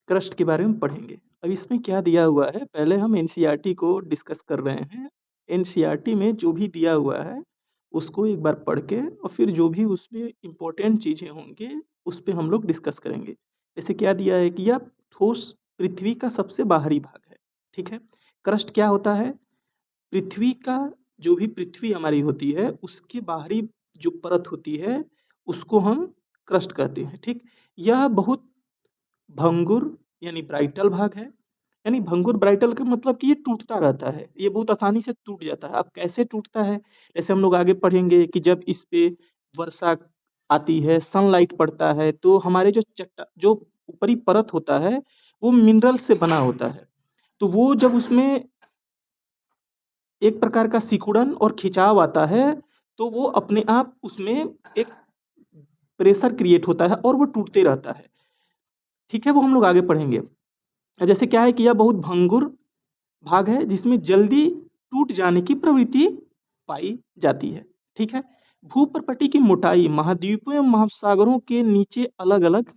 Crust के बारे में पढ़ेंगे। अब इसमें क्या दिया हुआ है, पहले हम एनसीईआरटी को डिस्कस कर रहे हैं। एनसीईआरटी में जो भी दिया हुआ है उसको एक बार पढ़ के और फिर जो भी उसमें इम्पोर्टेंट चीजें होंगे उस पे हम लोग डिस्कस करेंगे। जैसे क्या दिया है कि यह ठोस पृथ्वी का सबसे बाहरी भाग है। ठीक है। क्रस्ट क्या होता है? पृथ्वी का, जो भी पृथ्वी हमारी होती है उसकी बाहरी जो परत होती है उसको हम क्रस्ट कहते हैं। ठीक। यह बहुत भंगुर यानी ब्राइटल भाग है। यानी भंगुर ब्राइटल का मतलब कि ये टूटता रहता है, ये बहुत आसानी से टूट जाता है। अब कैसे टूटता है, जैसे हम लोग आगे पढ़ेंगे कि जब इस पे वर्षा आती है, सनलाइट पड़ता है, तो हमारे जो ऊपरी परत होता है वो मिनरल से बना होता है। तो वो जब उसमें एक प्रकार का सिकुड़न और खिंचाव आता है तो वो अपने आप उसमें एक प्रेशर क्रिएट होता है और वो टूटते रहता है। ठीक है, वो हम लोग आगे पढ़ेंगे। जैसे क्या है कि यह बहुत भंगुर भाग है जिसमें जल्दी टूट जाने की प्रवृत्ति पाई जाती है। ठीक है। भूप्रपट्टी की मोटाई महाद्वीपों एवं महासागरों के नीचे अलग अलग है।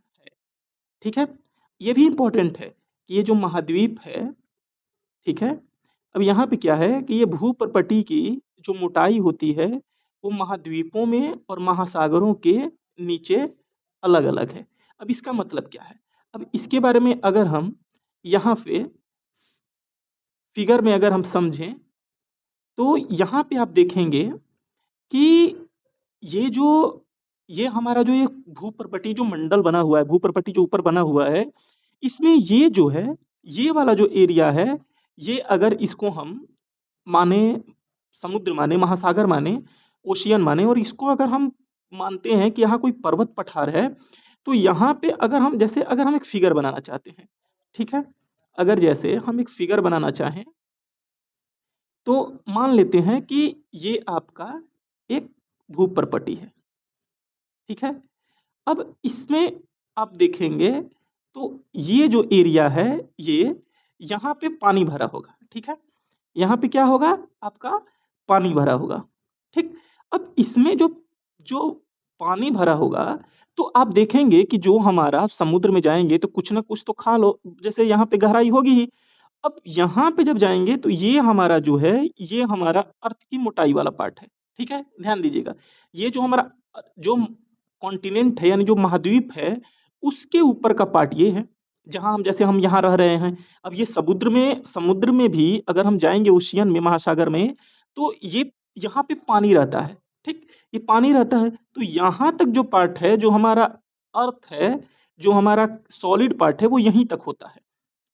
ठीक है। ये भी इंपॉर्टेंट है कि ये जो महाद्वीप है, ठीक है, अब यहाँ पे क्या है कि ये भूप्रपट्टी की जो मोटाई होती है वो महाद्वीपों में और महासागरों के नीचे अलग अलग है। अब इसका मतलब क्या है, अब इसके बारे में अगर हम यहाँ पे फिगर में अगर हम समझें तो यहाँ पे आप देखेंगे कि ये जो ये हमारा जो ये भूप्रपट्टी जो मंडल बना हुआ है, भूप्रपट्टी जो ऊपर बना हुआ है, इसमें ये जो है, ये वाला जो एरिया है, ये अगर इसको हम माने समुद्र माने, महासागर माने, ओशियन माने, और इसको अगर हम मानते हैं कि यहाँ कोई पर्वत पठार है, तो यहाँ पे अगर हम जैसे अगर हम एक फिगर बनाना चाहते हैं, ठीक है, अगर जैसे हम एक फिगर बनाना चाहें तो मान लेते हैं कि ये आपका एक भूप्रपट्टी है। ठीक है। अब इसमें आप देखेंगे तो ये जो एरिया है, ये यहाँ पे पानी भरा होगा। ठीक है। यहाँ पे क्या होगा, आपका पानी भरा होगा। ठीक। अब इसमें जो जो पानी भरा होगा तो आप देखेंगे कि जो हमारा समुद्र में जाएंगे तो कुछ ना कुछ तो खाल हो, जैसे यहाँ पे गहराई होगी ही। अब यहाँ पे जब जाएंगे तो ये हमारा जो है, ये हमारा अर्थ की मोटाई वाला पार्ट है। ठीक है, ध्यान दीजिएगा। ये जो हमारा जो कॉन्टिनेंट है यानी जो महाद्वीप है उसके ऊपर का पार्ट ये है, जहां हम जैसे हम यहाँ रह रहे हैं। अब ये समुद्र में भी अगर हम जाएंगे ओशियन में, महासागर में, तो ये यहाँ पे पानी रहता है। ठीक। ये पानी रहता है तो यहाँ तक जो पार्ट है, जो हमारा अर्थ है, जो हमारा सॉलिड पार्ट है, वो यहीं तक होता है।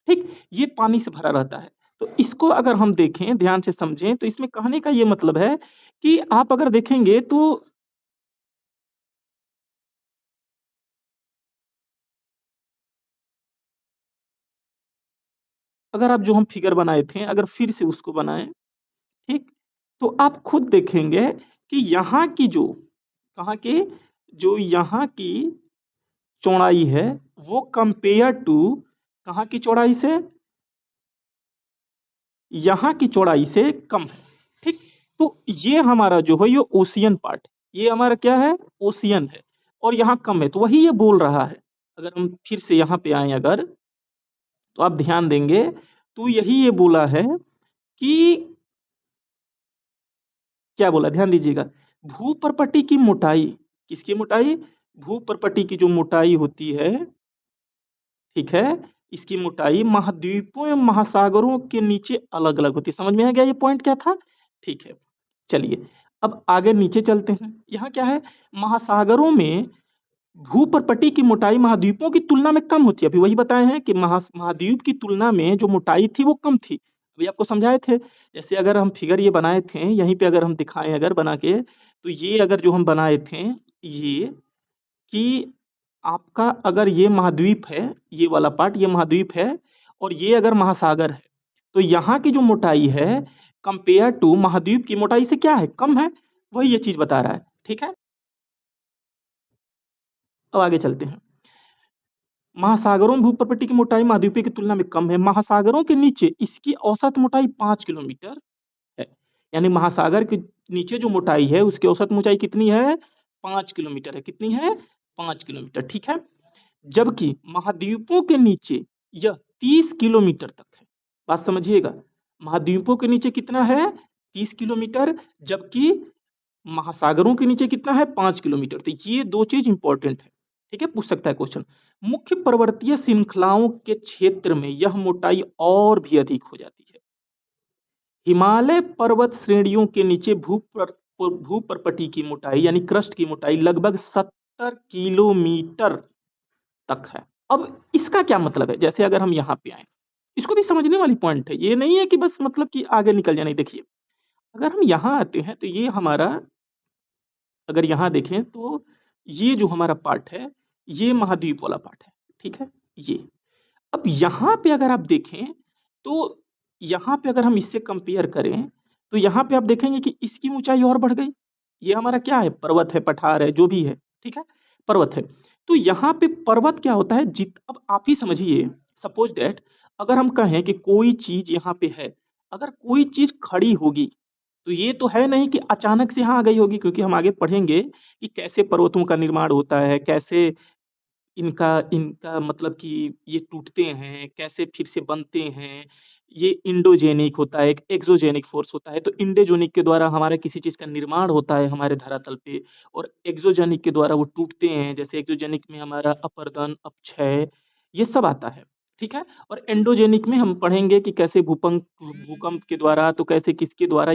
ठीक। ये पानी से भरा रहता है। तो इसको अगर हम देखें, ध्यान से समझें, तो इसमें कहने का ये मतलब है कि आप अगर देखेंगे तो अगर आप जो हम फिगर बनाए थे अगर फिर से उसको बनाएं, ठीक, तो आप खुद देखेंगे कि यहाँ की जो, कहाँ की, जो यहाँ की चौड़ाई है वो कंपेयर टू कहाँ की चौड़ाई से, यहाँ की चौड़ाई से कम है। ठीक। तो ये हमारा जो है ये ओशियन पार्ट, ये हमारा क्या है, ओशियन है, और यहाँ कम है, तो वही ये बोल रहा है। अगर हम फिर से यहाँ पे आए अगर, तो आप ध्यान देंगे तो यही ये बोला है कि क्या बोला, ध्यान दीजिएगा, भूप्रपट्टी की मोटाई, किसकी मोटाई, भूप्रपट्टी की जो मोटाई होती है, ठीक है, इसकी मोटाई महाद्वीपों एवं महासागरों के नीचे अलग अलग होती है। समझ में आ गया ये पॉइंट क्या था? ठीक है, चलिए अब आगे नीचे चलते हैं। यहाँ क्या है, महासागरों में भूप्रपट्टी की मोटाई महाद्वीपों की तुलना में कम होती है। अभी वही बताए हैं कि महाद्वीप की तुलना में जो मोटाई थी वो कम थी, अभी आपको समझाए थे। जैसे अगर हम फिगर ये बनाए थे, यहीं पे अगर हम दिखाएं अगर बना के, तो ये अगर जो हम बनाए थे ये, कि आपका अगर ये महाद्वीप है, ये वाला पार्ट ये महाद्वीप है, और ये अगर महासागर है, तो यहाँ की जो मोटाई है कंपेयर टू महाद्वीप की मोटाई से क्या है, कम है। वही ये चीज बता रहा है। ठीक है। अब आगे चलते हैं। महासागरों में भूप्रपट्टी की मोटाई महाद्वीपीय की तुलना में कम है। महासागरों के नीचे इसकी औसत मोटाई 5 किलोमीटर है। यानी महासागर के नीचे जो मोटाई है उसकी औसत ऊंचाई कितनी है, 5 किलोमीटर है। कितनी है, 5 किलोमीटर। ठीक है। जबकि महाद्वीपों के नीचे यह 30 किलोमीटर तक है। बात समझिएगा, महाद्वीपों के नीचे कितना है? 30 किलोमीटर, जबकि महासागरों के नीचे कितना है? 5 किलोमीटर। तो ये दो चीज इंपॉर्टेंट है, ठीक है, पूछ सकता है क्वेश्चन। मुख्य पर्वतीय श्रृंखलाओं के क्षेत्र में यह मोटाई और भी अधिक हो जाती है। हिमालय पर्वत श्रेणियों के नीचे भूपर्पटी की मोटाई यानी क्रस्ट की मोटाई लगभग 70 किलोमीटर तक है। अब इसका क्या मतलब है? जैसे अगर हम यहाँ पे आए, इसको भी समझने वाली पॉइंट है, ये नहीं है कि बस मतलब कि आगे निकल जाए। नहीं, देखिए, अगर हम यहाँ आते हैं तो ये हमारा, अगर यहाँ देखें तो ये जो हमारा पार्ट है, ये महाद्वीप वाला पार्ट है, ठीक है, ये। अब यहाँ पे अगर आप देखें तो यहाँ पे अगर हम इससे कंपेयर करें तो यहाँ पे आप देखेंगे कि इसकी ऊंचाई और बढ़ गई। ये हमारा क्या है? पर्वत है, पठार है, जो भी है, ठीक है, पर्वत है। तो यहाँ पे पर्वत क्या होता है? अब आप ही समझिए, सपोज दैट अगर हम कहें कि कोई चीज यहाँ पे है, अगर कोई चीज खड़ी होगी तो ये तो है नहीं कि अचानक से यहाँ आ गई होगी, क्योंकि हम आगे पढ़ेंगे कि कैसे पर्वतों का निर्माण होता है, कैसे इनका इनका मतलब कि ये टूटते हैं, कैसे फिर से बनते हैं। ये इंडोजेनिक होता है, एक एक्सोजेनिक फोर्स होता है। तो इंडोजेनिक के द्वारा हमारा किसी चीज का निर्माण होता है हमारे धरातल पे, और एक्सोजेनिक के द्वारा वो टूटते हैं। जैसे एक्सोजेनिक में हमारा अपरदन, अपक्षय, ये सब आता है, ठीक है। और एंडोजेनिक में हम पढ़ेंगे कि कैसे भूकंप भूकंप के द्वारा, तो कैसे किसके द्वारा